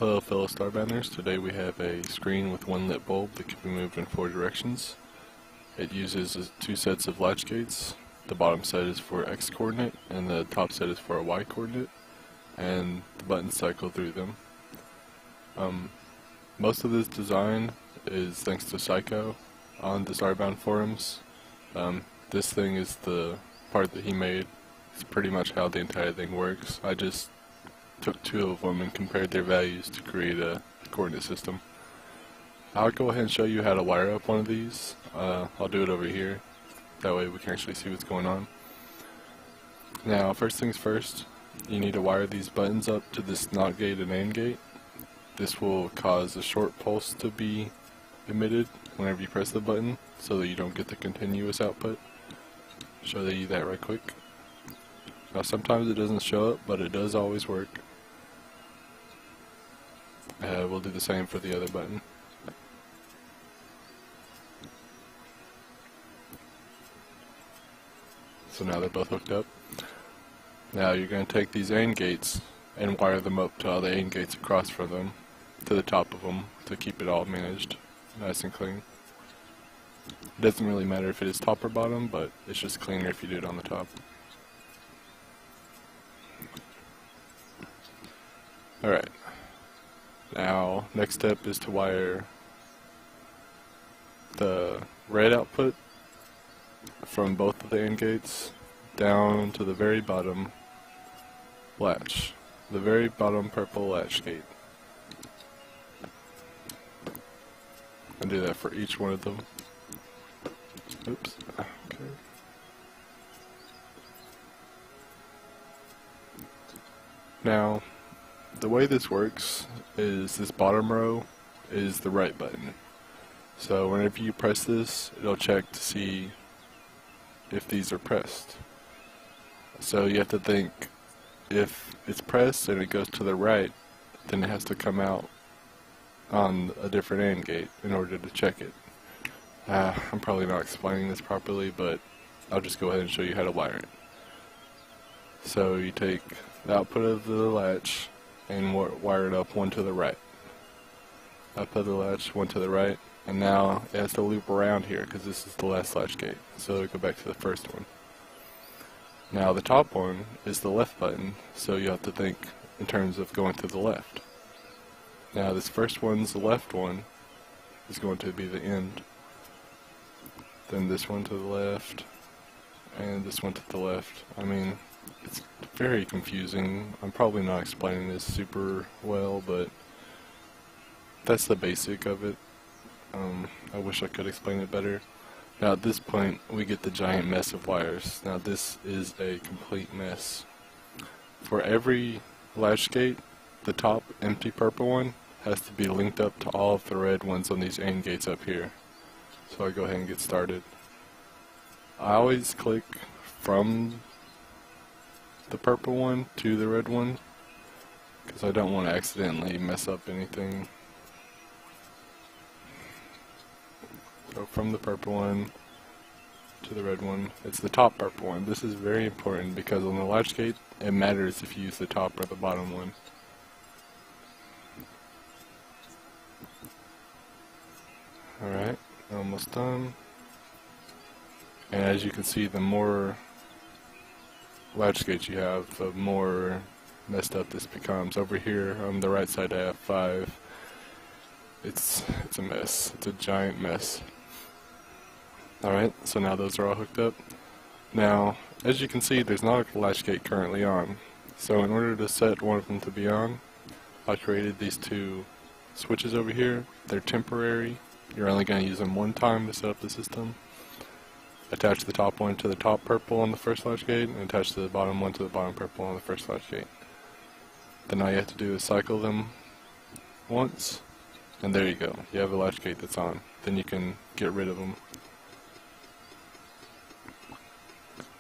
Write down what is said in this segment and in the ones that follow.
Hello fellow Starbounders, today we have a screen with one lit bulb that can be moved in 4 directions. It uses 2 sets of latch gates. The bottom set is for X coordinate and the top set is for a Y coordinate, and the buttons cycle through them. Most of this design is thanks to Psycho on the Starbound forums. This thing is the part that he made. It's pretty much how the entire thing works. I just took 2 of them and compared their values to create a coordinate system. I'll go ahead and show you how to wire up one of these. I'll do it over here. That way we can actually see what's going on. Now, first things first, you need to wire these buttons up to this NOT gate and AND gate. This will cause a short pulse to be emitted whenever you press the button so that you don't get the continuous output. Show you that right quick. Now sometimes it doesn't show up, but it does always work. We'll do the same for the other button. So now they're both hooked up. Now you're going to take these AND gates and wire them up to all the AND gates across from them, to the top of them, to keep it all managed nice and clean. It doesn't really matter if it is top or bottom, but it's just cleaner if you do it on the top. Alright. Now, next step is to wire the red output from both of the AND gates down to the very bottom latch. The very bottom purple latch gate. And do that for each one of them. Oops. Okay. Now, the way this works is this bottom row is the right button. So whenever you press this, it'll check to see if these are pressed. So you have to think, if it's pressed and it goes to the right, then it has to come out on a different AND gate in order to check it. I'm probably not explaining this properly, but I'll just go ahead and show you how to wire it. So you take the output of the latch and wire it up one to the right. Output of the latch, one to the right, and now it has to loop around here because this is the last latch gate. So go back to the first one. Now the top one is the left button, so you have to think in terms of going to the left. Now this first one's the left one is going to be the end. Then this one to the left, and this one to the left. I mean, it's very confusing. I'm probably not explaining this super well, but that's the basic of it. I wish I could explain it better. Now at this point, we get the giant mess of wires. Now this is a complete mess. For every latch gate, the top empty purple one has to be linked up to all of the red ones on these AND gates up here. So I go ahead and get started. I always click from the purple one to the red one because I don't want to accidentally mess up anything. So from the purple one to the red one, it's the top purple one. This is very important because on the latch gate it matters if you use the top or the bottom one. Alright, almost done. And as you can see, the more latch gates you have, the more messed up this becomes. Over here on the right side I have 5. It's a mess. It's a giant mess. Alright, so now those are all hooked up. Now, as you can see, there's not a latch gate currently on. So in order to set one of them to be on, I created these 2 switches over here. They're temporary. You're only going to use them one time to set up the system. Attach the top one to the top purple on the first latch gate, and attach the bottom one to the bottom purple on the first latch gate. Then all you have to do is cycle them once, and there you go. You have a latch gate that's on. Then you can get rid of them.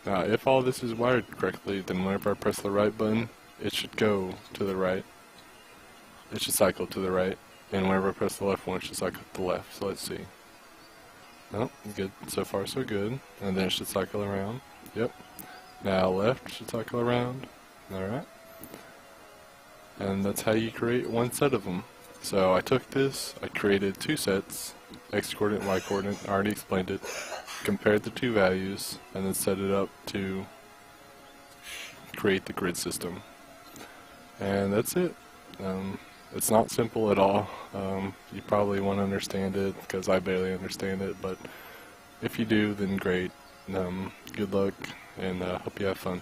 Now, if all this is wired correctly, then whenever I press the right button, it should go to the right. It should cycle to the right. And whenever I press the left one, it should cycle to the left. So let's see. Oh, good. So far, so good. And then it should cycle around. Yep. Now left should cycle around. Alright. and that's how you create one set of them. So I took this, I created two sets, x coordinate, y coordinate, I already explained it, compared the two values, and then set it up to create the grid system. And that's it. It's not simple at all. You probably won't understand it because I barely understand it, but if you do, then great. Good luck, and hope you have fun.